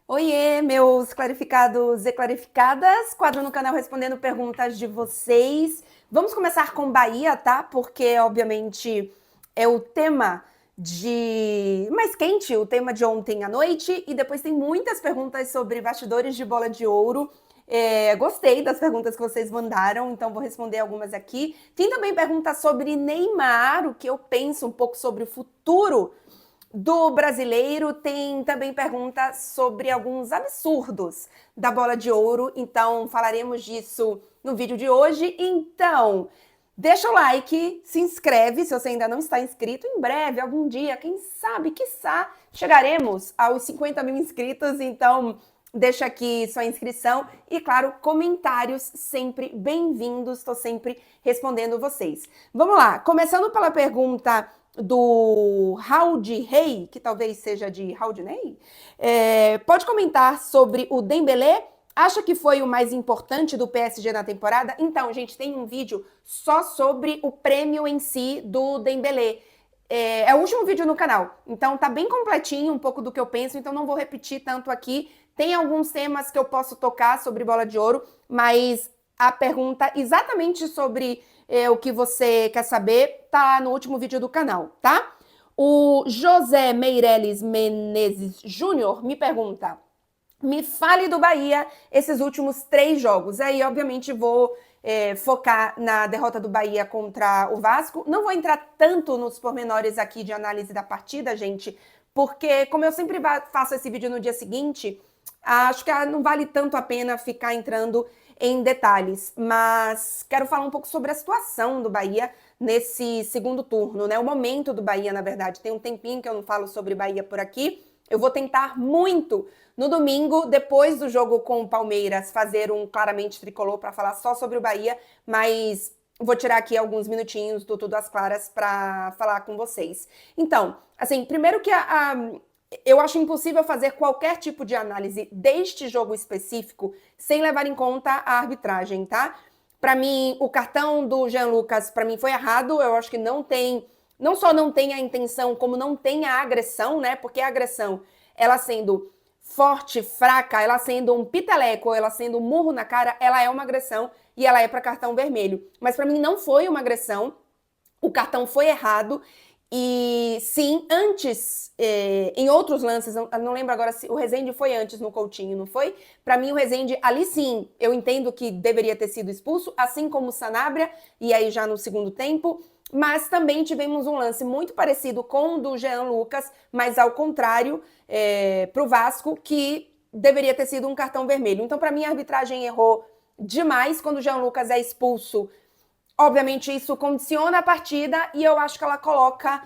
Oiê, meus clarificados e clarificadas, quadro no canal respondendo perguntas de vocês. Vamos começar com Bahia, tá? Porque, obviamente, é o tema mais quente, o tema de ontem à noite, e depois tem muitas perguntas sobre bastidores de bola de ouro. Gostei das perguntas que vocês mandaram, então vou responder algumas aqui. Tem também perguntas sobre Neymar, o que eu penso um pouco sobre o futuro do brasileiro. Tem também pergunta sobre alguns absurdos da bola de ouro, então falaremos disso no vídeo de hoje. Então, deixa o like, se inscreve se você ainda não está inscrito. Em breve, algum dia, quem sabe, quiçá, chegaremos aos 50 mil inscritos, então deixa aqui sua inscrição e, claro, comentários sempre bem-vindos, estou sempre respondendo vocês. Vamos lá, começando pela pergunta do Raudney, que talvez seja de Raudney, pode comentar sobre o Dembélé? Acha que foi o mais importante do PSG na temporada? Então, gente, tem um vídeo só sobre o prêmio em si do Dembélé. É o último vídeo no canal, então tá bem completinho um pouco do que eu penso, então não vou repetir tanto aqui. Tem alguns temas que eu posso tocar sobre bola de ouro, mas a pergunta exatamente sobre o que você quer saber tá no último vídeo do canal, tá? O José Meireles Menezes Júnior me pergunta: me fale do Bahia esses últimos 3 jogos. Aí, obviamente, vou focar na derrota do Bahia contra o Vasco. Não vou entrar tanto nos pormenores aqui de análise da partida, gente, porque como eu sempre faço esse vídeo no dia seguinte, acho que não vale tanto a pena ficar entrando em detalhes. Mas quero falar um pouco sobre a situação do Bahia nesse segundo turno, né? O momento do Bahia, na verdade. Tem um tempinho que eu não falo sobre Bahia por aqui. Eu vou tentar muito no domingo, depois do jogo com o Palmeiras, fazer um claramente tricolor para falar só sobre o Bahia, mas vou tirar aqui alguns minutinhos do Tudo às Claras para falar com vocês. Então, assim, primeiro que eu acho impossível fazer qualquer tipo de análise deste jogo específico sem levar em conta a arbitragem, tá? Para mim, o cartão do Jean Lucas, para mim, foi errado. Eu acho que não só não tem a intenção, como não tem a agressão, né? Porque a agressão, ela sendo forte, fraca, ela sendo um piteleco, ela sendo um murro na cara, ela é uma agressão e ela é para cartão vermelho. Mas para mim não foi uma agressão, o cartão foi errado. E sim, antes, em outros lances, eu não lembro agora se o Rezende foi antes no Coutinho, não foi? Para mim, o Rezende, ali sim, eu entendo que deveria ter sido expulso, assim como o Sanabria, e aí já no segundo tempo. Mas também tivemos um lance muito parecido com o do Jean Lucas, mas ao contrário, para o Vasco, que deveria ter sido um cartão vermelho. Então, para mim, a arbitragem errou demais quando o Jean Lucas é expulso. Obviamente, isso condiciona a partida e eu acho que ela coloca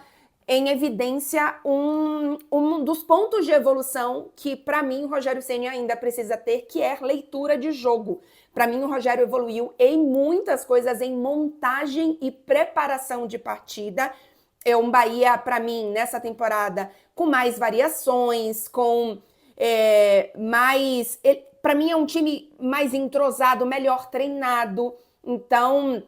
em evidência um dos pontos de evolução que, para mim, o Rogério Ceni ainda precisa ter, que é leitura de jogo. Para mim, o Rogério evoluiu em muitas coisas, em montagem e preparação de partida. É um Bahia, para mim, nessa temporada, com mais variações, com mais... Para mim, é um time mais entrosado, melhor treinado. Então,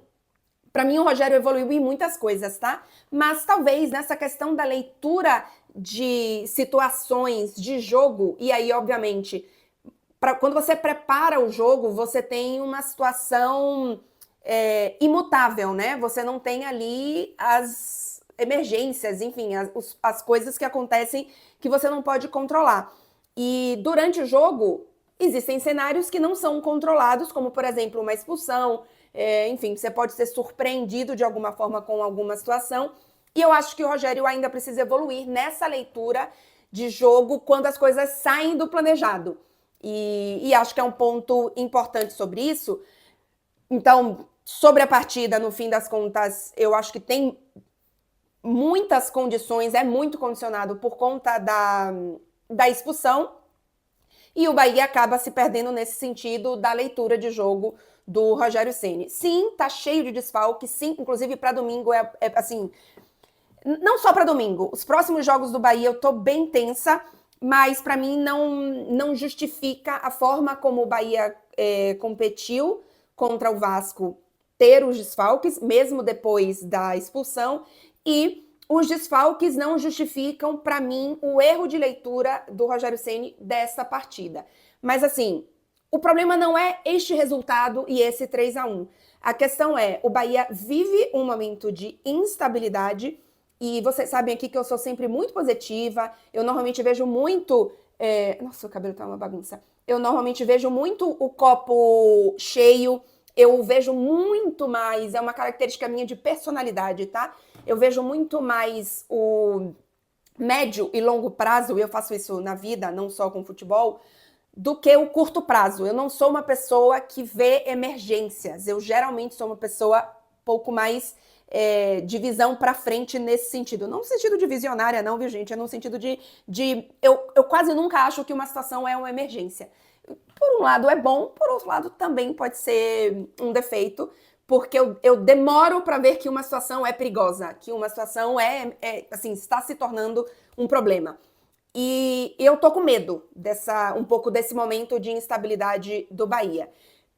para mim, o Rogério evoluiu em muitas coisas, tá? Mas talvez nessa questão da leitura de situações de jogo, e aí, obviamente, quando você prepara o jogo, você tem uma situação imutável, né? Você não tem ali as emergências, enfim, as coisas que acontecem que você não pode controlar. E durante o jogo, existem cenários que não são controlados, como, por exemplo, uma expulsão. Enfim, você pode ser surpreendido de alguma forma com alguma situação. E eu acho que o Rogério ainda precisa evoluir nessa leitura de jogo quando as coisas saem do planejado. E acho que é um ponto importante sobre isso. Então, sobre a partida, no fim das contas, eu acho que tem muitas condições, é muito condicionado por conta da expulsão. E o Bahia acaba se perdendo nesse sentido da leitura de jogo do Rogério Ceni. Sim, tá cheio de desfalque, sim, inclusive para domingo assim, não só para domingo. Os próximos jogos do Bahia eu tô bem tensa, mas para mim não justifica a forma como o Bahia competiu contra o Vasco ter os desfalques, mesmo depois da expulsão, e os desfalques não justificam, para mim, o erro de leitura do Rogério Ceni dessa partida. Mas, assim, o problema não é este resultado e esse 3-1. A questão é, o Bahia vive um momento de instabilidade e vocês sabem aqui que eu sou sempre muito positiva, eu normalmente vejo muito... Nossa, o cabelo tá uma bagunça. Eu normalmente vejo muito o copo cheio, eu vejo muito mais, é uma característica minha de personalidade, tá? Eu vejo muito mais o médio e longo prazo, e eu faço isso na vida, não só com futebol, do que o curto prazo. Eu não sou uma pessoa que vê emergências. Eu geralmente sou uma pessoa pouco mais de visão para frente nesse sentido. Não no sentido de visionária, não, viu, gente? É no sentido eu quase nunca acho que uma situação é uma emergência. Por um lado é bom, por outro lado também pode ser um defeito, porque eu demoro para ver que uma situação é perigosa, que uma situação assim, está se tornando um problema. E eu tô com medo um pouco desse momento de instabilidade do Bahia.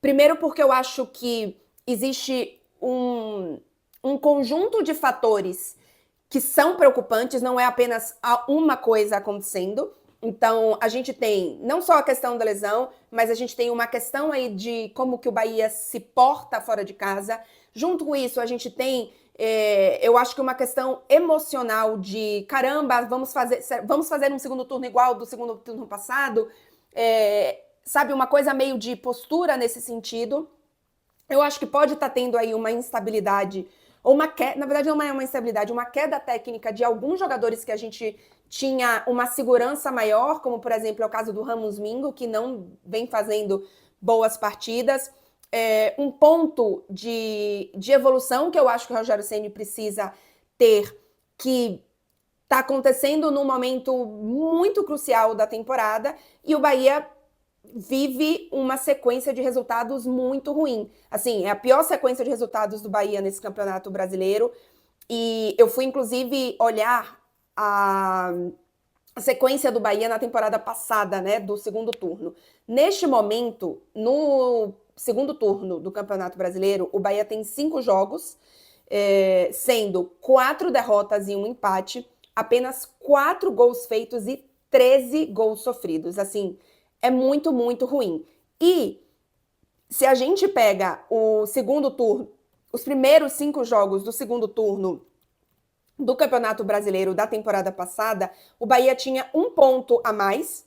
Primeiro porque eu acho que existe um conjunto de fatores que são preocupantes, não é apenas uma coisa acontecendo. Então, a gente tem não só a questão da lesão, mas a gente tem uma questão aí de como que o Bahia se porta fora de casa. Junto com isso, a gente tem, eu acho que uma questão emocional de, caramba, vamos fazer um segundo turno igual do segundo turno passado. Sabe, uma coisa meio de postura nesse sentido. Eu acho que pode estar tendo aí uma instabilidade, ou uma queda, na verdade não é uma instabilidade, uma queda técnica de alguns jogadores que a gente tinha uma segurança maior, como por exemplo é o caso do Ramos Mingo, que não vem fazendo boas partidas. Um ponto de evolução que eu acho que o Rogério Ceni precisa ter, que está acontecendo num momento muito crucial da temporada, e o Bahia vive uma sequência de resultados muito ruim. Assim, é a pior sequência de resultados do Bahia nesse Campeonato Brasileiro. E eu fui, inclusive, olhar a sequência do Bahia na temporada passada, né, do segundo turno. Neste momento, no segundo turno do Campeonato Brasileiro, o Bahia tem 5 jogos, sendo 4 derrotas e 1 empate, apenas 4 gols feitos e 13 gols sofridos. Assim, é muito, muito ruim. E se a gente pega o segundo turno, os primeiros 5 jogos do segundo turno do Campeonato Brasileiro da temporada passada, o Bahia tinha 1 ponto a mais.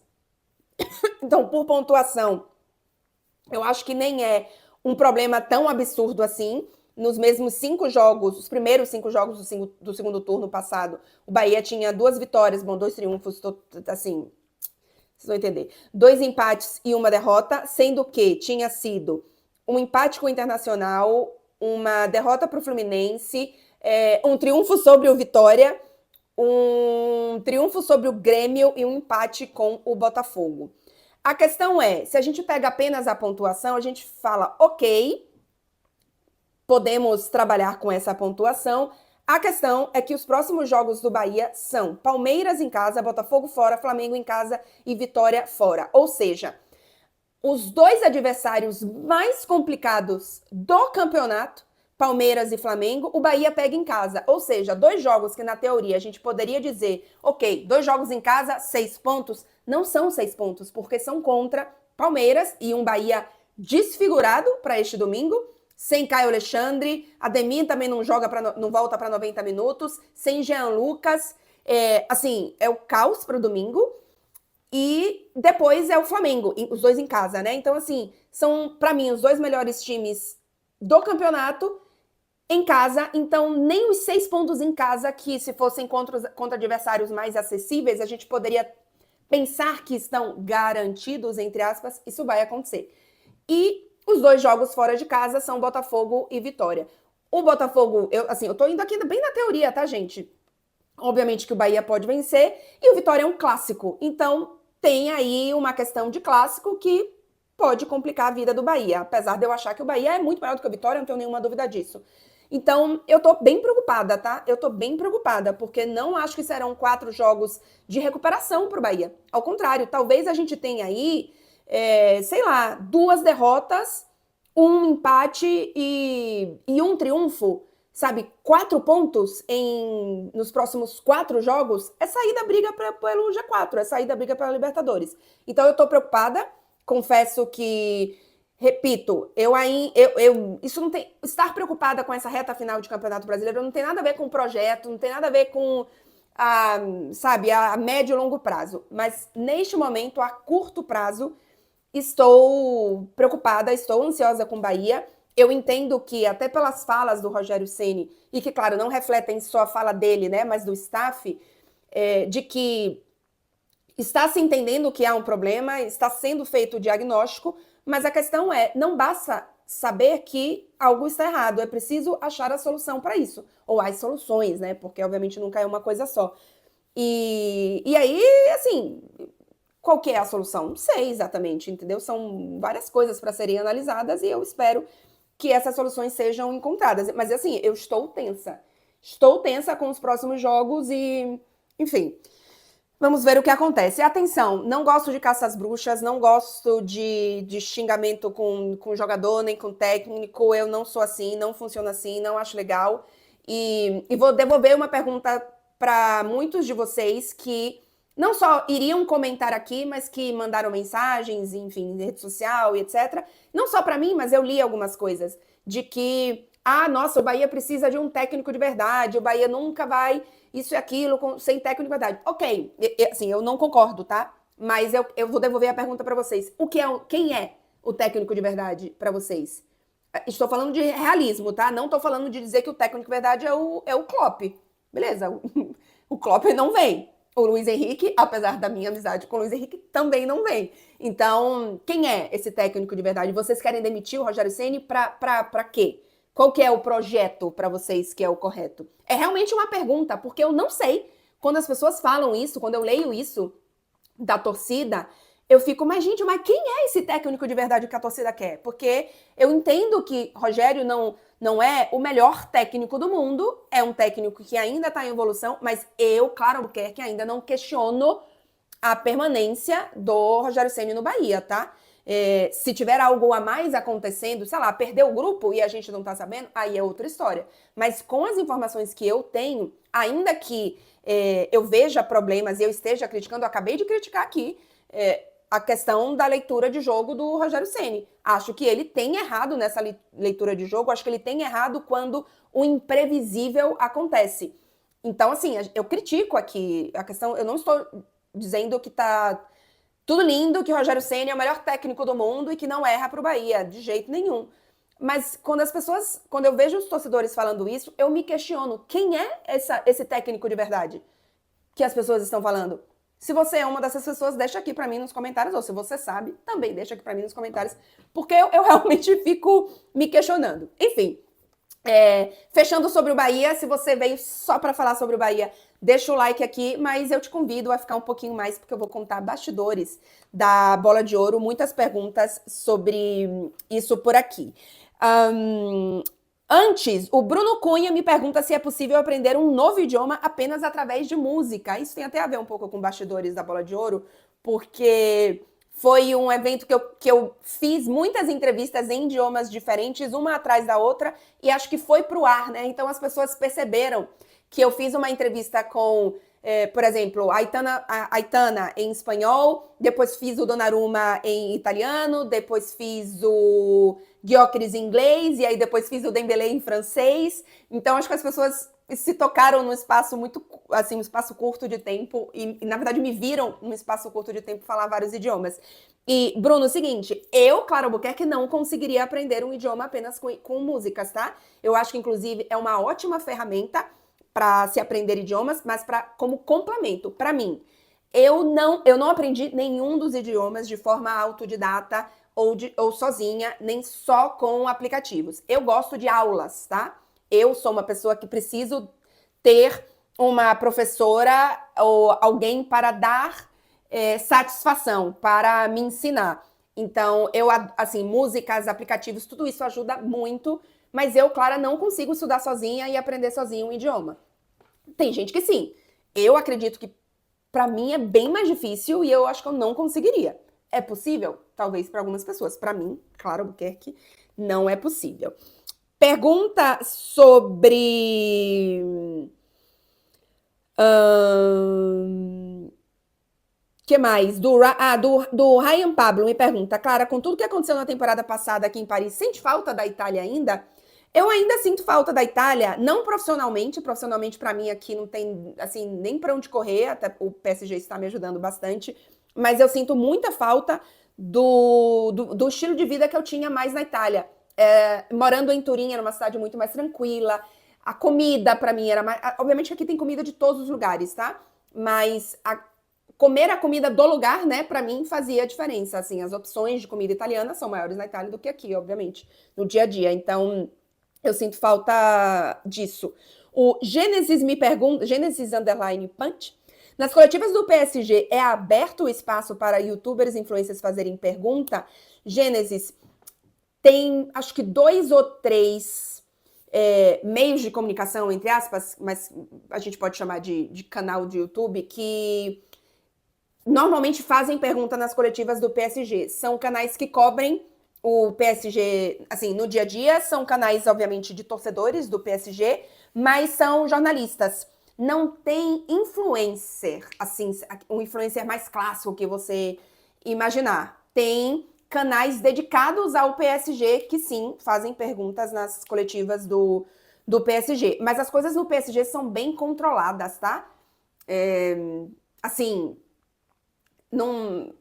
Então, por pontuação, eu acho que nem é um problema tão absurdo assim. Nos mesmos 5 jogos, os primeiros 5 jogos do segundo turno passado, o Bahia tinha 2 vitórias, 2 triunfos, assim... Vocês vão entender. 2 empates e 1 derrota, sendo que tinha sido um empate com o Internacional, uma derrota para o Fluminense, um triunfo sobre o Vitória, um triunfo sobre o Grêmio e um empate com o Botafogo. A questão é, se a gente pega apenas a pontuação, a gente fala, ok, podemos trabalhar com essa pontuação. A questão é que os próximos jogos do Bahia são Palmeiras em casa, Botafogo fora, Flamengo em casa e Vitória fora. Ou seja, os 2 adversários mais complicados do campeonato, Palmeiras e Flamengo, o Bahia pega em casa. Ou seja, 2 jogos que na teoria a gente poderia dizer, ok, 2 jogos em casa, 6 pontos, não são 6 pontos, porque são contra Palmeiras e um Bahia desfigurado para este domingo, sem Caio Alexandre, Ademir também não volta para 90 minutos, sem Jean Lucas, assim, é o caos para o domingo, e depois é o Flamengo, os 2 em casa, né? Então, assim, são, para mim, os 2 melhores times do campeonato em casa, então nem os 6 pontos em casa, que se fossem contra adversários mais acessíveis, a gente poderia pensar que estão garantidos, entre aspas, isso vai acontecer. E os 2 jogos fora de casa são Botafogo e Vitória. O Botafogo, eu tô indo aqui bem na teoria, tá, gente? Obviamente que o Bahia pode vencer e o Vitória é um clássico. Então, tem aí uma questão de clássico que pode complicar a vida do Bahia. Apesar de eu achar que o Bahia é muito maior do que o Vitória, não tenho nenhuma dúvida disso. Então, eu tô bem preocupada, tá? Eu tô bem preocupada, porque não acho que serão 4 jogos de recuperação pro Bahia. Ao contrário, talvez a gente tenha aí... sei lá, 2 derrotas, 1 empate e 1 triunfo, sabe, 4 pontos nos próximos 4 jogos, é sair da briga pelo G4, é sair da briga pela Libertadores. Então eu tô preocupada, confesso que, repito, isso não tem, estar preocupada com essa reta final de Campeonato Brasileiro não tem nada a ver com o projeto, não tem nada a ver com a médio e longo prazo. Mas neste momento, a curto prazo, estou preocupada, estou ansiosa com o Bahia. Eu entendo que, até pelas falas do Rogério Ceni, e que, claro, não refletem só a fala dele, né, mas do staff, de que está se entendendo que há um problema, está sendo feito o diagnóstico, mas a questão é, não basta saber que algo está errado, é preciso achar a solução para isso. Ou as soluções, né, porque obviamente nunca é uma coisa só. E aí, assim, qual que é a solução? Não sei exatamente, entendeu? São várias coisas para serem analisadas e eu espero que essas soluções sejam encontradas. Mas, assim, eu estou tensa. Estou tensa com os próximos jogos e, enfim, vamos ver o que acontece. E atenção, não gosto de caça às bruxas, não gosto de xingamento com jogador, nem com técnico. Eu não sou assim, não funciona assim, não acho legal. E vou devolver uma pergunta para muitos de vocês que não só iriam comentar aqui, mas que mandaram mensagens, enfim, rede social e etc. Não só para mim, mas eu li algumas coisas de que, nossa, o Bahia precisa de um técnico de verdade, o Bahia nunca vai isso e aquilo sem técnico de verdade. Ok, assim, eu não concordo, tá? Mas eu vou devolver a pergunta para vocês. Quem é o técnico de verdade para vocês? Estou falando de realismo, tá? Não estou falando de dizer que o técnico de verdade é o Klopp. Beleza, o Klopp não vem. O Luiz Henrique, apesar da minha amizade com o Luiz Henrique, também não vem. Então, quem é esse técnico de verdade? Vocês querem demitir o Rogério Ceni para quê? Qual que é o projeto para vocês que é o correto? É realmente uma pergunta, porque eu não sei. Quando as pessoas falam isso, quando eu leio isso da torcida, eu fico, mas gente, quem é esse técnico de verdade que a torcida quer? Porque eu entendo que Rogério não é o melhor técnico do mundo, é um técnico que ainda está em evolução, mas eu, claro, Albuquerque, ainda não questiono a permanência do Rogério Ceni no Bahia, tá? Se tiver algo a mais acontecendo, sei lá, perdeu o grupo e a gente não tá sabendo, aí é outra história. Mas com as informações que eu tenho, ainda que eu veja problemas e eu esteja criticando, eu acabei de criticar aqui, a questão da leitura de jogo do Rogério Ceni. Acho que ele tem errado nessa leitura de jogo, acho que ele tem errado quando o imprevisível acontece. Então, assim, eu critico aqui a questão, eu não estou dizendo que tá tudo lindo, que o Rogério Ceni é o melhor técnico do mundo e que não erra pro Bahia, de jeito nenhum. Mas quando eu vejo os torcedores falando isso, eu me questiono, quem é esse técnico de verdade que as pessoas estão falando? Se você é uma dessas pessoas, deixa aqui pra mim nos comentários, ou se você sabe, também deixa aqui pra mim nos comentários, porque eu realmente fico me questionando. Enfim, fechando sobre o Bahia, se você veio só pra falar sobre o Bahia, deixa o like aqui, mas eu te convido a ficar um pouquinho mais, porque eu vou contar bastidores da Bola de Ouro, muitas perguntas sobre isso por aqui. Antes, o Bruno Cunha me pergunta se é possível aprender um novo idioma apenas através de música. Isso tem até a ver um pouco com bastidores da Bola de Ouro, porque foi um evento que eu fiz muitas entrevistas em idiomas diferentes, uma atrás da outra, e acho que foi pro ar, né? Então as pessoas perceberam que eu fiz uma entrevista com, por exemplo, a Aitana em espanhol, depois fiz o Donnarumma em italiano, depois fiz o Gyökeres em inglês, e aí depois fiz o Dembélé em francês. Então acho que as pessoas se tocaram num espaço muito, assim, um espaço curto de tempo, e na verdade me viram num espaço curto de tempo falar vários idiomas. E, Bruno, o seguinte, eu, Clara Albuquerque, não conseguiria aprender um idioma apenas com músicas, tá? Eu acho que, inclusive, é uma ótima ferramenta para se aprender idiomas, mas como complemento, para mim. Eu não aprendi nenhum dos idiomas de forma autodidata ou sozinha, nem só com aplicativos. Eu gosto de aulas, tá? Eu sou uma pessoa que preciso ter uma professora ou alguém para dar satisfação, para me ensinar. Então, assim, músicas, aplicativos, tudo isso ajuda muito, mas eu, Clara, não consigo estudar sozinha e aprender sozinha um idioma. Tem gente que sim. Eu acredito que para mim é bem mais difícil e eu acho que eu não conseguiria. É possível? Talvez para algumas pessoas. Para mim, Clara Albuquerque, não é possível. Pergunta sobre... que mais? Do Ryan Pablo me pergunta, Clara, com tudo que aconteceu na temporada passada aqui em Paris, sente falta da Itália ainda? Eu ainda sinto falta da Itália, não profissionalmente para mim aqui não tem, assim, nem para onde correr, até o PSG está me ajudando bastante, mas eu sinto muita falta do estilo de vida que eu tinha mais na Itália. Morando em Turim, era uma cidade muito mais tranquila, a comida para mim era mais... Obviamente aqui tem comida de todos os lugares, tá? Mas comer a comida do lugar, né, para mim fazia a diferença, assim, as opções de comida italiana são maiores na Itália do que aqui, obviamente, no dia a dia, então eu sinto falta disso. O Gênesis me pergunta, Gênesis _ Punch, nas coletivas do PSG é aberto o espaço para youtubers e influencers fazerem pergunta? Gênesis, tem acho que 2 ou 3 meios de comunicação, entre aspas, mas a gente pode chamar de canal de YouTube, que normalmente fazem pergunta nas coletivas do PSG. São canais que cobrem o PSG, assim, no dia a dia, são canais, obviamente, de torcedores do PSG, mas são jornalistas. Não tem influencer, assim, um influencer mais clássico que você imaginar. Tem canais dedicados ao PSG que, sim, fazem perguntas nas coletivas do PSG. Mas as coisas no PSG são bem controladas, tá? Assim... não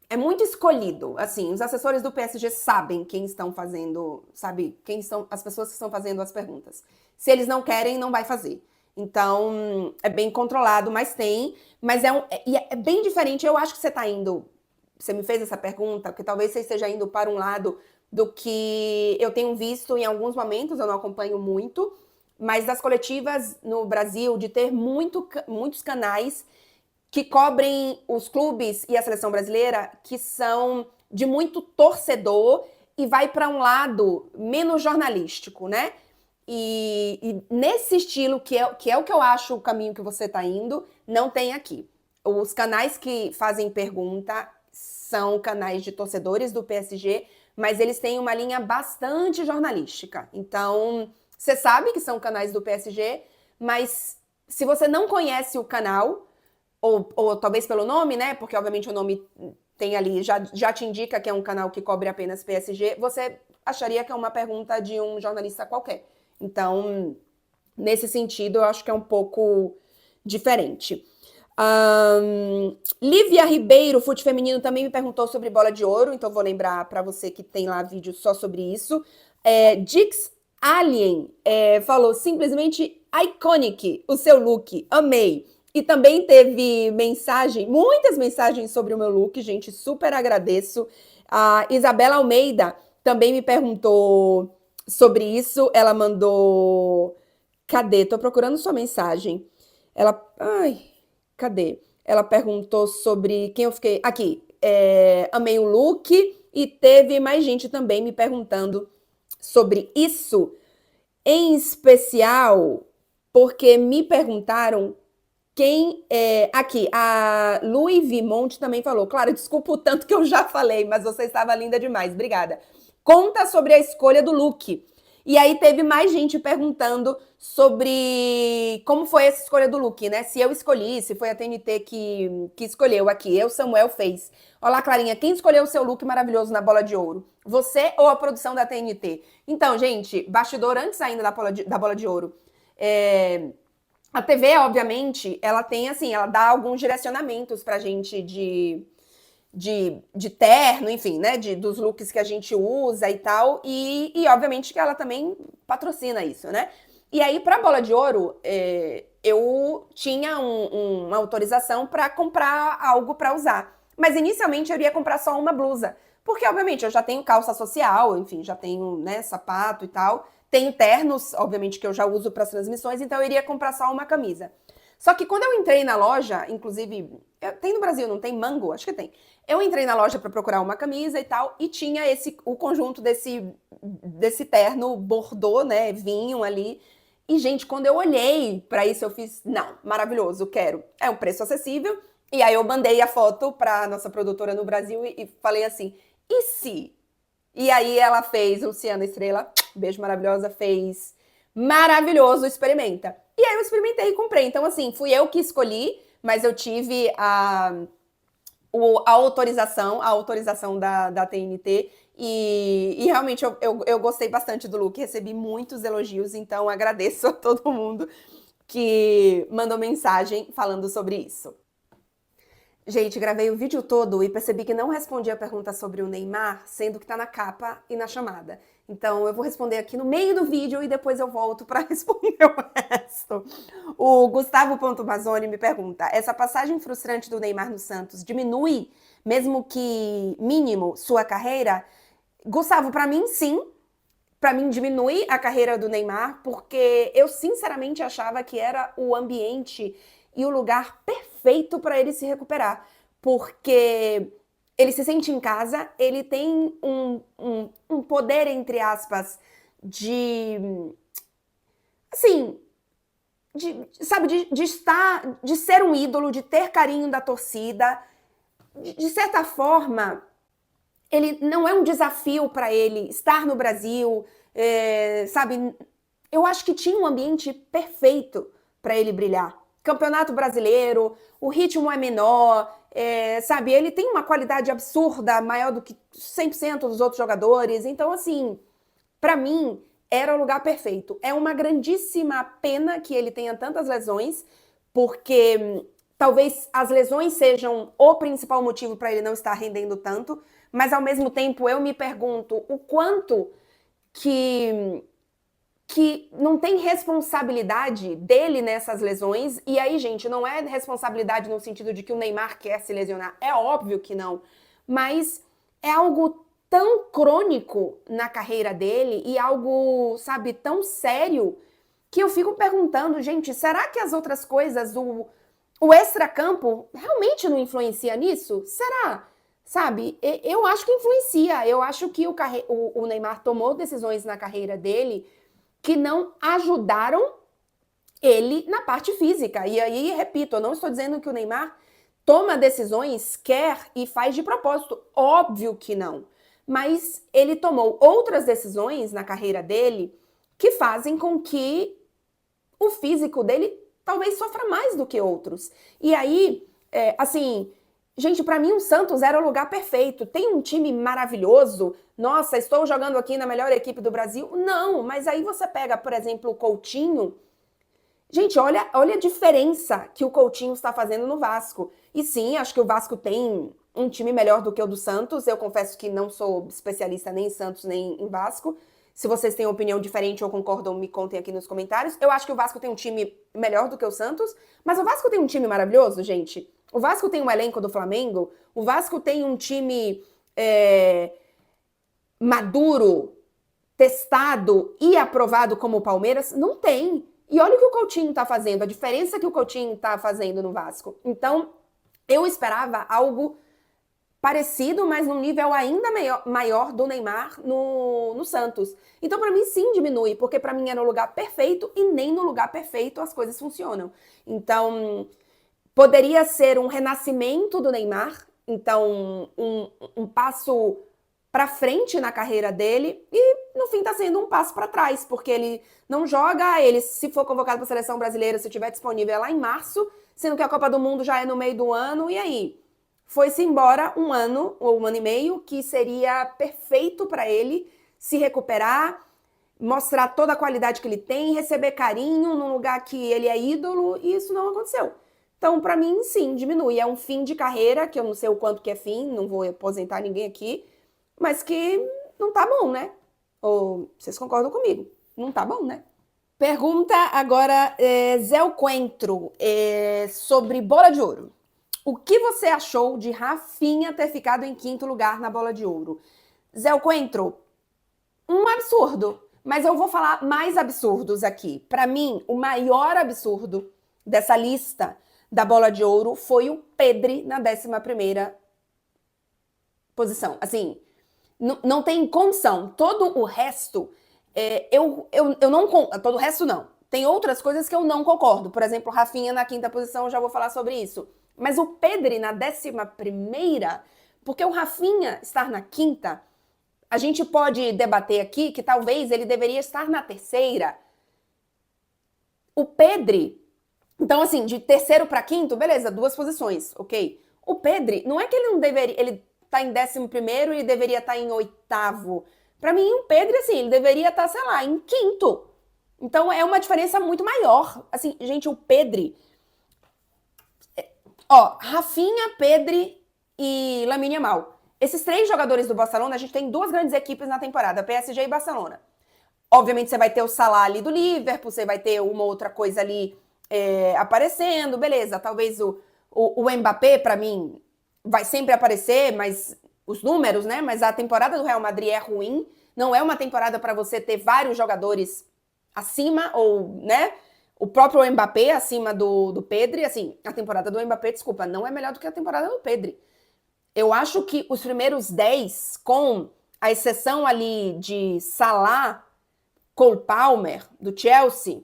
é muito escolhido, assim, os assessores do PSG sabem quem estão fazendo, sabe, quem são as pessoas que estão fazendo as perguntas. Se eles não querem, não vai fazer. Então, é bem controlado, mas tem, mas é bem diferente. Eu acho que você me fez essa pergunta, porque talvez você esteja indo para um lado do que eu tenho visto em alguns momentos, eu não acompanho muito, mas das coletivas no Brasil, de ter muitos canais que cobrem os clubes e a seleção brasileira, que são de muito torcedor e vai para um lado menos jornalístico, né? E nesse estilo, que é o que eu acho o caminho que você está indo, não tem aqui. Os canais que fazem pergunta são canais de torcedores do PSG, mas eles têm uma linha bastante jornalística. Então, você sabe que são canais do PSG, mas se você não conhece o canal... Ou talvez pelo nome, né? Porque, obviamente, o nome tem ali, já te indica que é um canal que cobre apenas PSG, você acharia que é uma pergunta de um jornalista qualquer. Então, nesse sentido, eu acho que é um pouco diferente. Lívia Ribeiro, Fute Feminino, também me perguntou sobre bola de ouro, então vou lembrar para você que tem lá vídeo só sobre isso. Dix Alien falou simplesmente iconic o seu look, amei. E também teve muitas mensagens sobre o meu look, gente, super agradeço. A Isabela Almeida também me perguntou sobre isso, ela mandou... Cadê? Tô procurando sua mensagem. Cadê? Ela perguntou sobre quem eu fiquei... Aqui, amei o look, e teve mais gente também me perguntando sobre isso, em especial porque me perguntaram aqui, a Louis Vimonte também falou. Claro, desculpa o tanto que eu já falei, mas você estava linda demais, obrigada. Conta sobre a escolha do look. E aí teve mais gente perguntando sobre como foi essa escolha do look, né? Se eu escolhi, se foi a TNT que escolheu aqui. Samuel fez. Olá, Clarinha, quem escolheu o seu look maravilhoso na Bola de Ouro? Você ou a produção da TNT? Então, gente, bastidor antes ainda da Bola de Ouro. A TV, obviamente, ela tem, assim, ela dá alguns direcionamentos pra gente de terno, enfim, né, dos looks que a gente usa e tal, e obviamente que ela também patrocina isso, né? E aí, pra Bola de Ouro, eu tinha uma autorização pra comprar algo pra usar, mas inicialmente eu iria comprar só uma blusa, porque, obviamente, eu já tenho calça social, enfim, já tenho, né, sapato e tal, tenho ternos, obviamente, que eu já uso para as transmissões, então eu iria comprar só uma camisa. Só que quando eu entrei na loja, inclusive, tem no Brasil, não tem Mango? Acho que tem. Eu entrei na loja para procurar uma camisa e tal, e tinha o conjunto desse terno bordô, né, vinho ali. E, gente, quando eu olhei para isso, eu fiz, não, maravilhoso, quero. É um preço acessível. E aí eu mandei a foto para nossa produtora no Brasil e falei assim, e se? E aí ela fez, Luciana Estrela, beijo maravilhosa, fez maravilhoso, experimenta. E aí eu experimentei e comprei. Então, assim, fui eu que escolhi, mas eu tive a autorização da TNT. E realmente eu gostei bastante do look, recebi muitos elogios, então agradeço a todo mundo que mandou mensagem falando sobre isso. Gente, gravei o vídeo todo e percebi que não respondi a pergunta sobre o Neymar, sendo que tá na capa e na chamada. Então eu vou responder aqui no meio do vídeo e depois eu volto para responder o resto. O Gustavo.Mazzoni me pergunta: essa passagem frustrante do Neymar no Santos diminui, mesmo que mínimo, sua carreira? Gustavo, para mim sim. Para mim diminui a carreira do Neymar, porque eu sinceramente achava que era o ambiente e o lugar perfeito para ele se recuperar, porque ele se sente em casa, ele tem um poder, entre aspas, de, assim, de estar, de ser um ídolo, de ter carinho da torcida, de certa forma, ele não é um desafio para ele estar no Brasil, sabe? Eu acho que tinha um ambiente perfeito para ele brilhar. Campeonato brasileiro, o ritmo é menor, sabe? Ele tem uma qualidade absurda, maior do que 100% dos outros jogadores. Então, assim, para mim, era o lugar perfeito. É uma grandíssima pena que ele tenha tantas lesões, porque talvez as lesões sejam o principal motivo para ele não estar rendendo tanto, mas ao mesmo tempo eu me pergunto o quanto que não tem responsabilidade dele nessas lesões. E aí, gente, não é responsabilidade no sentido de que o Neymar quer se lesionar. É óbvio que não. Mas é algo tão crônico na carreira dele e algo, sabe, tão sério que eu fico perguntando, gente, será que as outras coisas, o extracampo, realmente não influencia nisso? Será? Sabe? Eu acho que influencia. Eu acho que o Neymar tomou decisões na carreira dele que não ajudaram ele na parte física. E aí, repito, eu não estou dizendo que o Neymar toma decisões, quer e faz de propósito. Óbvio que não. Mas ele tomou outras decisões na carreira dele que fazem com que o físico dele talvez sofra mais do que outros. E aí, assim, gente, para mim o Santos era o lugar perfeito. Tem um time maravilhoso. Nossa, estou jogando aqui na melhor equipe do Brasil. Não, mas aí você pega, por exemplo, o Coutinho. Gente, olha a diferença que o Coutinho está fazendo no Vasco. E sim, acho que o Vasco tem um time melhor do que o do Santos. Eu confesso que não sou especialista nem em Santos nem em Vasco. Se vocês têm opinião diferente ou concordam, me contem aqui nos comentários. Eu acho que o Vasco tem um time melhor do que o Santos, mas o Vasco tem um time maravilhoso, gente. O Vasco tem um elenco do Flamengo, o Vasco tem um time maduro, testado e aprovado como o Palmeiras. Não tem. E olha o que o Coutinho tá fazendo, a diferença que o Coutinho tá fazendo no Vasco. Então, eu esperava algo parecido, mas num nível ainda maior do Neymar no Santos. Então, para mim, sim, diminui, porque para mim era o lugar perfeito e nem no lugar perfeito as coisas funcionam. Então, poderia ser um renascimento do Neymar, então um passo para frente na carreira dele e no fim tá sendo um passo para trás, porque ele não joga, ele se for convocado para a seleção brasileira, se estiver disponível é lá em março, sendo que a Copa do Mundo já é no meio do ano, e aí? Foi-se embora um ano ou um ano e meio que seria perfeito para ele se recuperar, mostrar toda a qualidade que ele tem, receber carinho num lugar que ele é ídolo, e isso não aconteceu. Então, para mim, sim, diminui. É um fim de carreira, que eu não sei o quanto que é fim, não vou aposentar ninguém aqui, mas que não tá bom, né? Ou vocês concordam comigo? Não tá bom, né? Pergunta agora, Zé Coentro, sobre bola de ouro. O que você achou de Rafinha ter ficado em 5º lugar na bola de ouro? Zé Coentro, um absurdo. Mas eu vou falar mais absurdos aqui. Para mim, o maior absurdo dessa lista da bola de ouro foi o Pedri na 11ª posição. Assim, não tem condição. Todo o resto, eu não... Todo o resto, não. Tem outras coisas que eu não concordo. Por exemplo, Rafinha na 5ª posição, eu já vou falar sobre isso. Mas o Pedri na 11ª, porque o Rafinha estar na 5ª, a gente pode debater aqui que talvez ele deveria estar na terceira. O Pedri, então assim, de terceiro para quinto, beleza, 2 posições, ok? O Pedri, não é que ele não deveria, ele tá em 11º e deveria estar em 8º. Para mim, o Pedri, assim, ele deveria estar, sei lá, em 5º. Então é uma diferença muito maior. Assim, gente, o Pedri, ó, Rafinha, Pedri e Lamine Yamal. Esses 3 jogadores do Barcelona, a gente tem 2 grandes equipes na temporada, PSG e Barcelona. Obviamente você vai ter o Salah ali do Liverpool, você vai ter uma outra coisa ali aparecendo, beleza. Talvez o Mbappé, para mim, vai sempre aparecer, mas os números, né? Mas a temporada do Real Madrid é ruim. Não é uma temporada para você ter vários jogadores acima, ou, né? O próprio Mbappé acima do Pedri. Assim, a temporada do Mbappé, desculpa, não é melhor do que a temporada do Pedri. Eu acho que os primeiros 10, com a exceção ali de Salah, Cole Palmer, do Chelsea,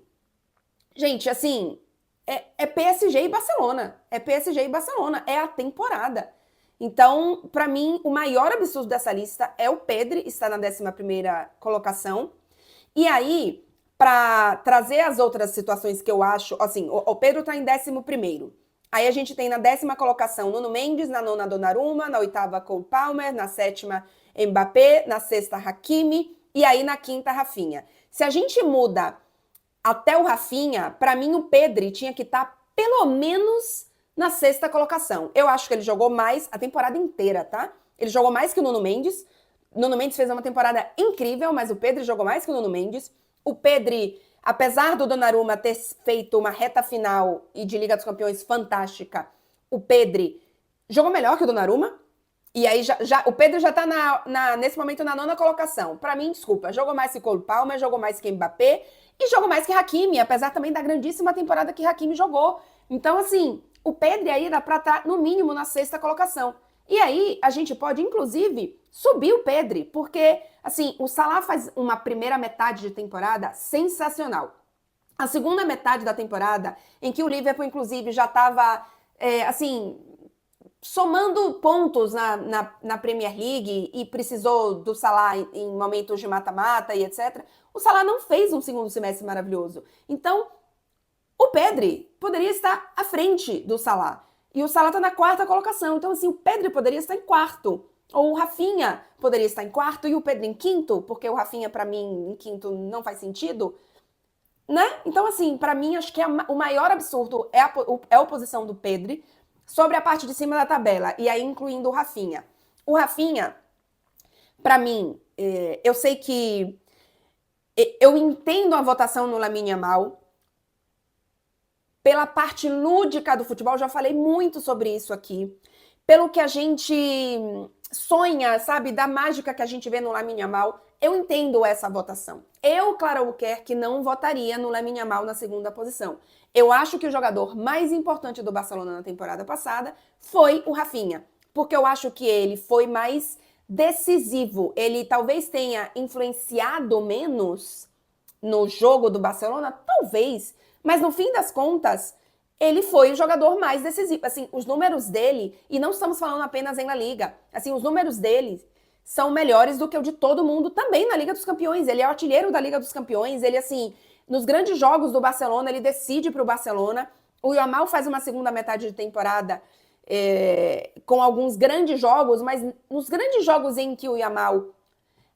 gente, assim, é PSG e Barcelona. É PSG e Barcelona. É a temporada. Então, para mim, o maior absurdo dessa lista é o Pedri, está na 11ª colocação. E aí, para trazer as outras situações que eu acho, assim, o Pedro está em 11º. Aí a gente tem na 10ª colocação Nuno Mendes, na 9ª Donnarumma, na 8ª Cole Palmer, na 7ª Mbappé, na 6ª Hakimi e aí na 5ª Rafinha. Se a gente muda até o Rafinha, para mim o Pedri tinha que estar pelo menos na 6ª colocação. Eu acho que ele jogou mais a temporada inteira, tá? Ele jogou mais que o Nuno Mendes. Nuno Mendes fez uma temporada incrível, mas o Pedri jogou mais que o Nuno Mendes. O Pedri, apesar do Donnarumma ter feito uma reta final e de Liga dos Campeões fantástica, o Pedri jogou melhor que o Donnarumma. E aí o Pedro já tá nesse momento na 9ª colocação. Para mim, desculpa, jogou mais que Cole Palmer, jogou mais que Mbappé e jogou mais que Hakimi, apesar também da grandíssima temporada que Hakimi jogou. Então, assim, o Pedro aí dá pra estar no mínimo na 6ª colocação. E aí a gente pode, inclusive, subir o Pedri, porque, assim, o Salah faz uma primeira metade de temporada sensacional. A segunda metade da temporada, em que o Liverpool, inclusive, já estava, assim, somando pontos na Premier League e precisou do Salah em momentos de mata-mata e etc., o Salah não fez um segundo semestre maravilhoso. Então, o Pedri poderia estar à frente do Salah. E o Salah está na 4ª colocação. Então, assim, o Pedri poderia estar em 4º. Ou o Rafinha poderia estar em 4º e o Pedri em 5º, porque o Rafinha, para mim, em 5º não faz sentido. Né? Então, assim, para mim, acho que o maior absurdo é a posição do Pedri sobre a parte de cima da tabela, e aí incluindo o Rafinha. O Rafinha, para mim, eu sei que eu entendo a votação no Lamine Yamal pela parte lúdica do futebol, já falei muito sobre isso aqui, pelo que a gente sonha, sabe, da mágica que a gente vê no Lamine Yamal, eu entendo essa votação. Eu, Clara Albuquerque, não votaria no Lamine Yamal na 2ª posição. Eu acho que o jogador mais importante do Barcelona na temporada passada foi o Rafinha, porque eu acho que ele foi mais decisivo. Ele talvez tenha influenciado menos no jogo do Barcelona, talvez, mas no fim das contas, ele foi o jogador mais decisivo. Assim, os números dele, e não estamos falando apenas em La Liga, assim, os números dele são melhores do que o de todo mundo também na Liga dos Campeões. Ele é o artilheiro da Liga dos Campeões, ele, assim, nos grandes jogos do Barcelona, ele decide para o Barcelona. O Yamal faz uma segunda metade de temporada com alguns grandes jogos, mas nos grandes jogos em que o Yamal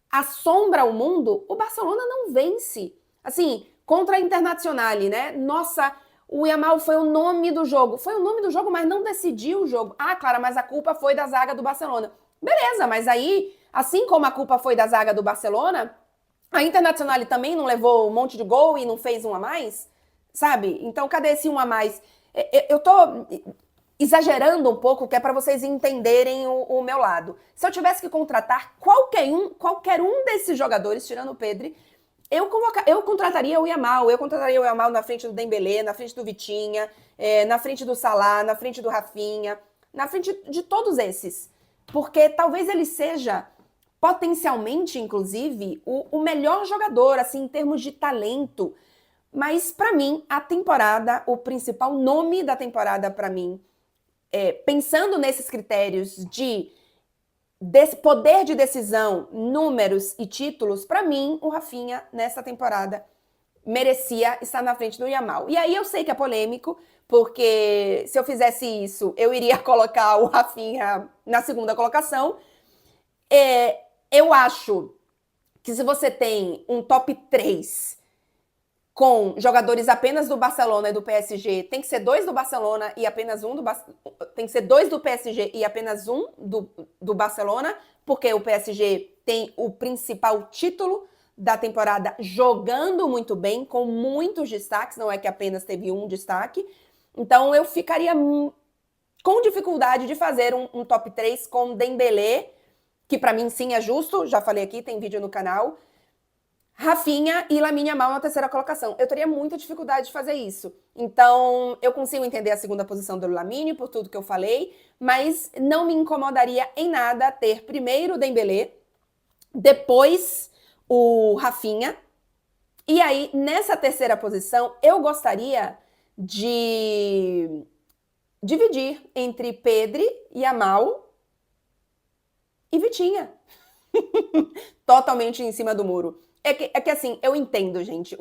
assombra o mundo, o Barcelona não vence. Assim, contra a Internazionale, né? Nossa, o Yamal foi o nome do jogo. Foi o nome do jogo, mas não decidiu o jogo. Ah, Clara, mas a culpa foi da zaga do Barcelona. Beleza, mas aí, assim como a culpa foi da zaga do Barcelona, a Internazionale também não levou um monte de gol e não fez um a mais, sabe? Então, cadê esse um a mais? Eu tô exagerando um pouco, que é para vocês entenderem o meu lado. Se eu tivesse que contratar qualquer um desses jogadores, tirando o Pedri, eu contrataria o Yamal. Eu contrataria o Yamal na frente do Dembélé, na frente do Vitinha, na frente do Salah, na frente do Rafinha, na frente de todos esses. Porque talvez ele seja, potencialmente, inclusive, o melhor jogador, assim, em termos de talento. Mas, para mim, a temporada, o principal nome da temporada, para mim, pensando nesses critérios de poder de decisão, números e títulos, para mim, o Rafinha, nessa temporada, merecia estar na frente do Yamal. E aí eu sei que é polêmico, porque se eu fizesse isso, eu iria colocar o Rafinha na segunda colocação. Eu acho que se você tem um top 3 com jogadores apenas do Barcelona e do PSG, tem que ser 2 do Barcelona e apenas um do tem que ser 2 do PSG e apenas um do Barcelona, porque o PSG tem o principal título da temporada jogando muito bem, com muitos destaques, não é que apenas teve um destaque. Então eu ficaria com dificuldade de fazer um top 3 com Dembélé, que para mim sim é justo, já falei aqui, tem vídeo no canal, Rafinha e Lamine Yamal na terceira colocação. Eu teria muita dificuldade de fazer isso. Então, eu consigo entender a segunda posição do Lamine, por tudo que eu falei, mas não me incomodaria em nada ter primeiro o Dembélé, depois o Rafinha, e aí, nessa terceira posição, eu gostaria de dividir entre Pedri, Yamal e Vitinha. Totalmente em cima do muro. É que assim, eu entendo, gente,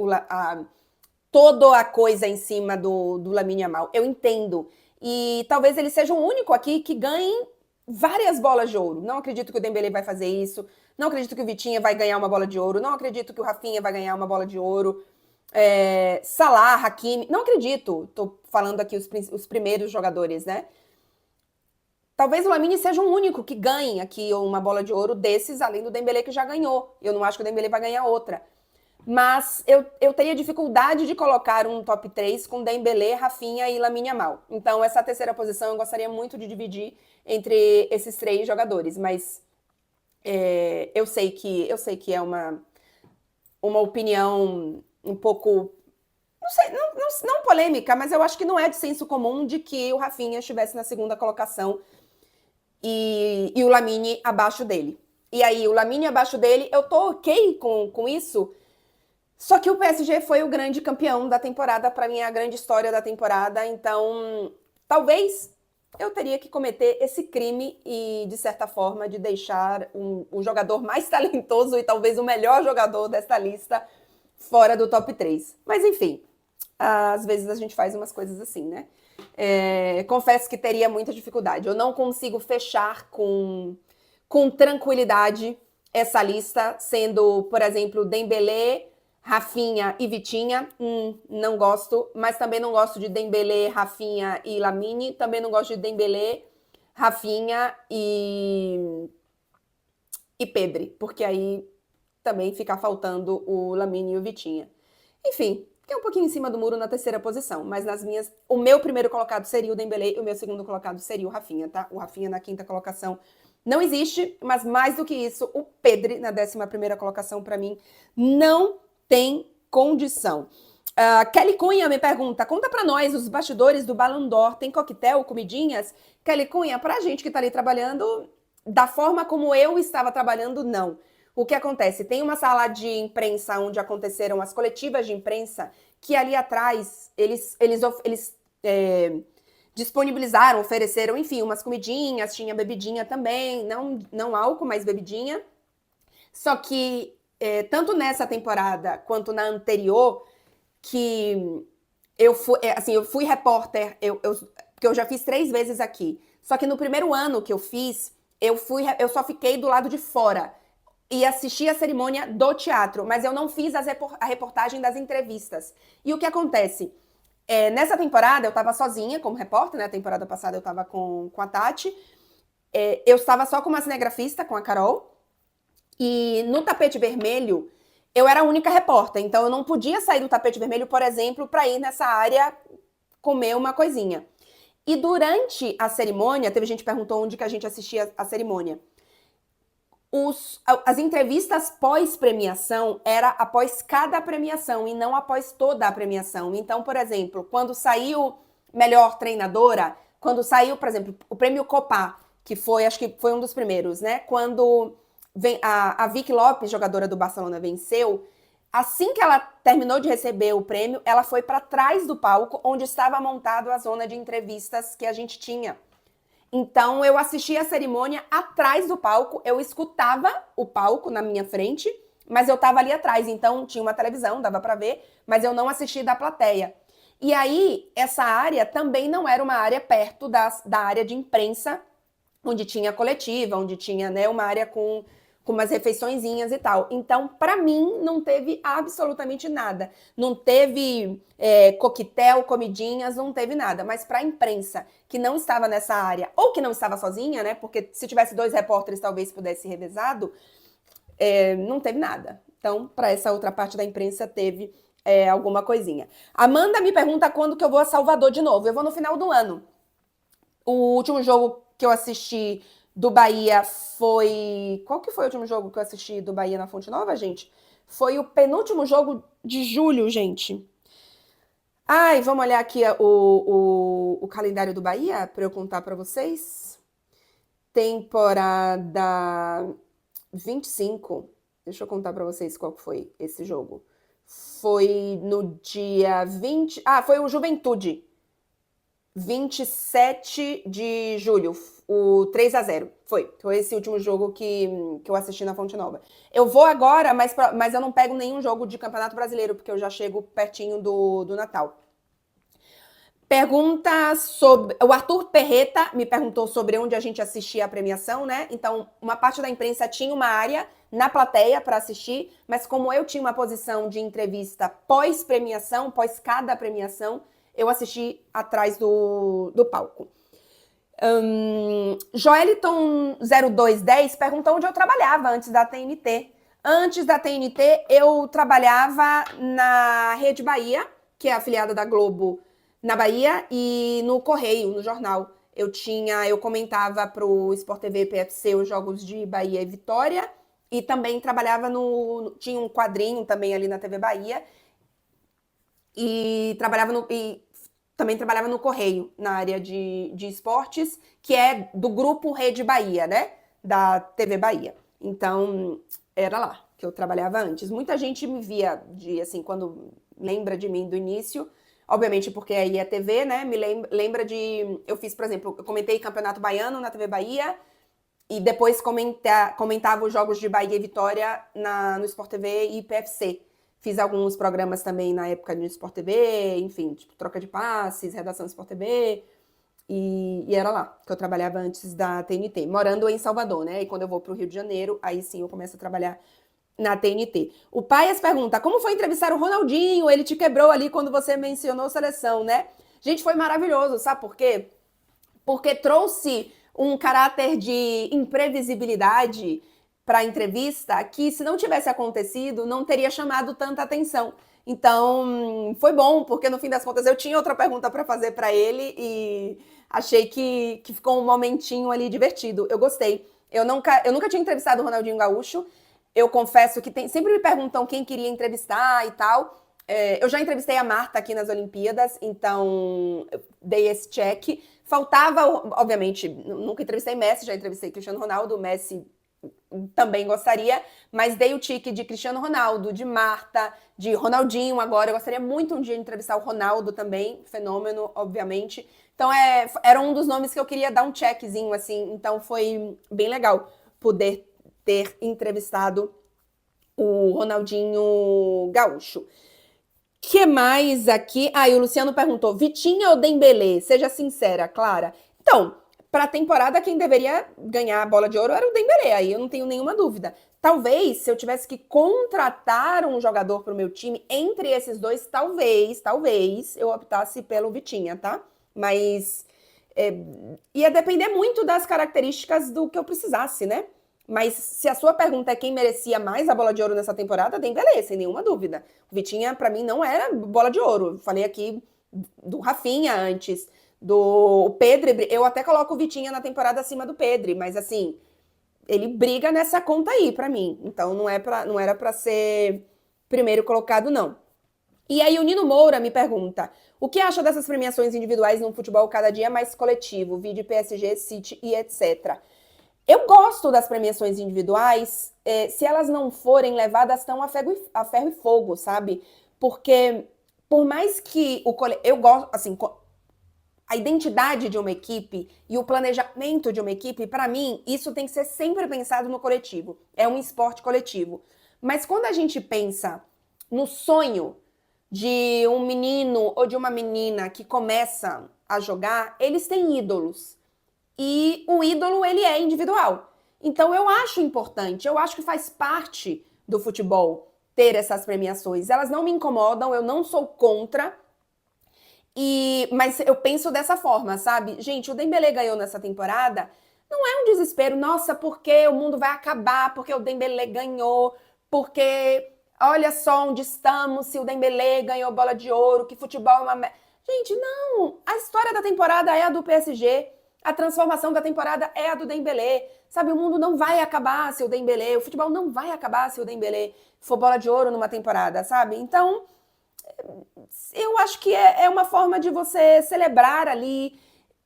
toda a coisa em cima do Lamine Yamal. Eu entendo. E talvez ele seja o único aqui que ganhe várias bolas de ouro. Não acredito que o Dembélé vai fazer isso. Não acredito que o Vitinha vai ganhar uma bola de ouro. Não acredito que o Rafinha vai ganhar uma bola de ouro. Salah, Hakimi. Não acredito. Tô falando aqui os primeiros jogadores, né? Talvez o Lamine seja o único que ganhe aqui uma bola de ouro desses, além do Dembélé que já ganhou. Eu não acho que o Dembélé vai ganhar outra. Mas eu teria dificuldade de colocar um top 3 com Dembélé, Rafinha e Lamine Yamal. Então, essa terceira posição eu gostaria muito de dividir entre esses 3 jogadores. Mas eu sei que é uma opinião um pouco... Não sei, não polêmica, mas eu acho que não é de senso comum de que o Rafinha estivesse na segunda colocação e o Lamine abaixo dele. E aí, o Lamine abaixo dele, eu tô ok com isso, só que o PSG foi o grande campeão da temporada, para mim é a grande história da temporada, então talvez eu teria que cometer esse crime e, de certa forma, de deixar o jogador mais talentoso e talvez o melhor jogador desta lista fora do top 3. Mas enfim, às vezes a gente faz umas coisas assim, né? Confesso que teria muita dificuldade. Eu não consigo fechar com tranquilidade essa lista, sendo, por exemplo, Dembélé, Rafinha e Vitinha. Não gosto, mas também não gosto de Dembélé, Rafinha e Lamine. Também não gosto de Dembélé, Rafinha e Pedri, porque aí também fica faltando o Lamine e o Vitinha. Enfim, fiquei um pouquinho em cima do muro na terceira posição, mas nas minhas... O meu primeiro colocado seria o Dembélé e o meu segundo colocado seria o Rafinha, tá? O Rafinha na quinta colocação não existe, mas mais do que isso, o Pedri na 11ª colocação, para mim, não tem condição. Kelly Cunha me pergunta, conta para nós os bastidores do Ballon d'Or, tem coquetel, comidinhas? Kelly Cunha, pra gente que tá ali trabalhando, da forma como eu estava trabalhando, não. O que acontece? Tem uma sala de imprensa onde aconteceram as coletivas de imprensa, que ali atrás eles disponibilizaram, ofereceram, enfim, umas comidinhas, tinha bebidinha também, não álcool, mas bebidinha. Só que, tanto nessa temporada quanto na anterior, que eu fui repórter, porque eu já fiz 3 vezes aqui. Só que no primeiro ano que eu fiz, eu só fiquei do lado de fora e assisti a cerimônia do teatro, mas eu não fiz a reportagem das entrevistas. E o que acontece? Nessa temporada eu tava sozinha como repórter, né? A temporada passada eu tava com a Tati. Eu estava só como cinegrafista, com a Carol. E no tapete vermelho, eu era a única repórter. Então eu não podia sair do tapete vermelho, por exemplo, para ir nessa área comer uma coisinha. E durante a cerimônia, teve gente que perguntou onde que a gente assistia a cerimônia. As entrevistas pós-premiação era após cada premiação e não após toda a premiação. Então, por exemplo, quando saiu melhor treinadora, quando saiu, por exemplo, o prêmio Copa, que foi, acho que foi um dos primeiros, né? Quando a Vicky Lopes, jogadora do Barcelona, venceu, assim que ela terminou de receber o prêmio, ela foi para trás do palco, onde estava montado a zona de entrevistas que a gente tinha. Então, eu assistia a cerimônia atrás do palco, eu escutava o palco na minha frente, mas eu estava ali atrás, então tinha uma televisão, dava para ver, mas eu não assisti da plateia. E aí, essa área também não era uma área perto da área de imprensa, onde tinha coletiva, onde tinha, né, uma área com umas refeiçõezinhas e tal. Então, para mim, não teve absolutamente nada. Não teve coquetel, comidinhas, não teve nada. Mas para a imprensa que não estava nessa área, ou que não estava sozinha, né? Porque se tivesse 2 repórteres, talvez pudesse ser revezado, não teve nada. Então, para essa outra parte da imprensa, teve alguma coisinha. Amanda me pergunta quando que eu vou a Salvador de novo. Eu vou no final do ano. O último jogo que eu assisti do Bahia foi... Qual que foi o último jogo que eu assisti do Bahia na Fonte Nova, gente? Foi o penúltimo jogo de julho, gente. Ai, vamos olhar aqui o calendário do Bahia para eu contar para vocês. Temporada 25. Deixa eu contar para vocês qual foi esse jogo. Foi no dia 20... Ah, foi o Juventude. 27 de julho, o 3-0. Foi esse último jogo que eu assisti na Fonte Nova. Eu vou agora, mas eu não pego nenhum jogo de Campeonato Brasileiro, porque eu já chego pertinho do Natal. Pergunta sobre... O Arthur Perreta me perguntou sobre onde a gente assistia a premiação, né? Então, uma parte da imprensa tinha uma área na plateia para assistir, mas como eu tinha uma posição de entrevista pós-premiação, pós cada premiação, eu assisti atrás do palco. Joeliton0210 perguntou onde eu trabalhava antes da TNT. Antes da TNT, eu trabalhava na Rede Bahia, que é afiliada da Globo na Bahia, e no Correio, no jornal. Eu comentava para o Sport TV PFC os jogos de Bahia e Vitória, e também trabalhava tinha um quadrinho também ali na TV Bahia, e também trabalhava no Correio, na área de esportes, que é do grupo Rede Bahia, né? Da TV Bahia. Então, era lá que eu trabalhava antes. Muita gente me via, quando lembra de mim do início, obviamente porque aí é TV, né? Me lembra de... Eu fiz, por exemplo, eu comentei Campeonato Baiano na TV Bahia, e depois comentava os jogos de Bahia e Vitória no Sport TV e PFC. Fiz alguns programas também na época no Sport TV, enfim, tipo, troca de passes, redação Sport TV, e era lá que eu trabalhava antes da TNT, morando em Salvador, né? E quando eu vou para o Rio de Janeiro, aí sim eu começo a trabalhar na TNT. O Paias pergunta, como foi entrevistar o Ronaldinho? Ele te quebrou ali quando você mencionou seleção, né? Gente, foi maravilhoso, sabe por quê? Porque trouxe um caráter de imprevisibilidade para a entrevista que, se não tivesse acontecido, não teria chamado tanta atenção. Então, foi bom, porque no fim das contas eu tinha outra pergunta para fazer para ele e achei que ficou um momentinho ali divertido. Eu gostei. Eu nunca tinha entrevistado o Ronaldinho Gaúcho. Eu confesso que sempre me perguntam quem queria entrevistar e tal. Eu já entrevistei a Marta aqui nas Olimpíadas, então eu dei esse check. Faltava, obviamente, nunca entrevistei Messi, já entrevistei Cristiano Ronaldo, Messi também gostaria, mas dei o tique de Cristiano Ronaldo, de Marta, de Ronaldinho agora. Eu gostaria muito um dia de entrevistar o Ronaldo também, fenômeno, obviamente. Então, era um dos nomes que eu queria dar um checkzinho, assim. Então, foi bem legal poder ter entrevistado o Ronaldinho Gaúcho. Que mais aqui? E o Luciano perguntou, Vitinha ou Dembélé? Seja sincera, Clara. Então, para a temporada, quem deveria ganhar a bola de ouro era o Dembélé, aí eu não tenho nenhuma dúvida. Talvez, se eu tivesse que contratar um jogador para o meu time, entre esses dois, talvez eu optasse pelo Vitinha, tá? Mas ia depender muito das características do que eu precisasse, né? Mas se a sua pergunta é quem merecia mais a bola de ouro nessa temporada, Dembélé, sem nenhuma dúvida. O Vitinha, para mim, não era bola de ouro. Falei aqui do Rafinha antes, do Pedri. Eu até coloco o Vitinha na temporada acima do Pedri, mas assim, ele briga nessa conta aí para mim. Então não era para ser primeiro colocado, não. E aí o Nino Moura me pergunta, o que acha dessas premiações individuais no futebol cada dia mais coletivo, vídeo PSG, City e etc. Eu gosto das premiações individuais, se elas não forem levadas tão a ferro e fogo, sabe? Porque, por mais que eu gosto, assim, a identidade de uma equipe e o planejamento de uma equipe, para mim, isso tem que ser sempre pensado no coletivo. É um esporte coletivo. Mas quando a gente pensa no sonho de um menino ou de uma menina que começa a jogar, eles têm ídolos. E o ídolo, ele é individual. Então, eu acho importante, eu acho que faz parte do futebol ter essas premiações. Elas não me incomodam, eu não sou contra, mas eu penso dessa forma, sabe? Gente, o Dembélé ganhou nessa temporada, não é um desespero, nossa, porque o mundo vai acabar, porque o Dembélé ganhou, porque olha só onde estamos, se o Dembélé ganhou bola de ouro, que futebol é uma... Gente, não, a história da temporada é a do PSG, a transformação da temporada é a do Dembélé, sabe? O mundo não vai acabar se o Dembélé, o futebol não vai acabar se o Dembélé for bola de ouro numa temporada, sabe? Então, eu acho que é uma forma de você celebrar ali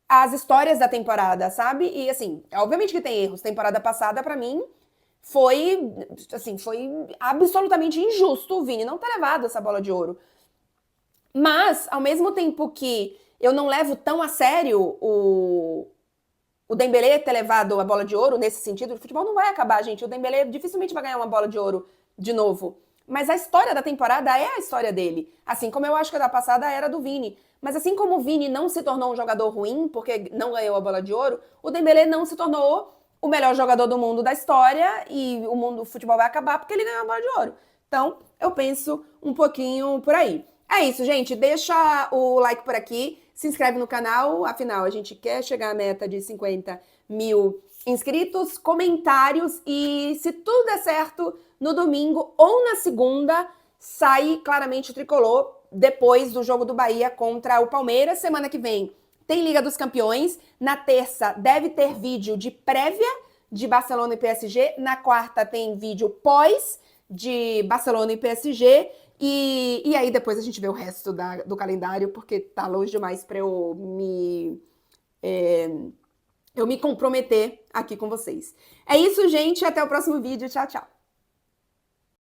as histórias da temporada, sabe? E assim, obviamente que tem erros. Temporada passada, pra mim, foi absolutamente injusto o Vini não ter levado essa bola de ouro. Mas, ao mesmo tempo que eu não levo tão a sério o Dembélé ter levado a bola de ouro, nesse sentido, o futebol não vai acabar, gente. O Dembélé dificilmente vai ganhar uma bola de ouro de novo. Mas a história da temporada é a história dele. Assim como eu acho que a da passada era do Vini. Mas assim como o Vini não se tornou um jogador ruim porque não ganhou a bola de ouro, o Dembélé não se tornou o melhor jogador do mundo da história e o futebol vai acabar porque ele ganhou a bola de ouro. Então, eu penso um pouquinho por aí. É isso, gente. Deixa o like por aqui. Se inscreve no canal. Afinal, a gente quer chegar à meta de 50 mil inscritos, comentários e se tudo der certo, no domingo ou na segunda, sai claramente o tricolor depois do jogo do Bahia contra o Palmeiras. Semana que vem tem Liga dos Campeões. Na terça deve ter vídeo de prévia de Barcelona e PSG. Na quarta tem vídeo pós de Barcelona e PSG. E aí depois a gente vê o resto do calendário, porque tá longe demais para eu me comprometer aqui com vocês. É isso, gente. Até o próximo vídeo. Tchau, tchau.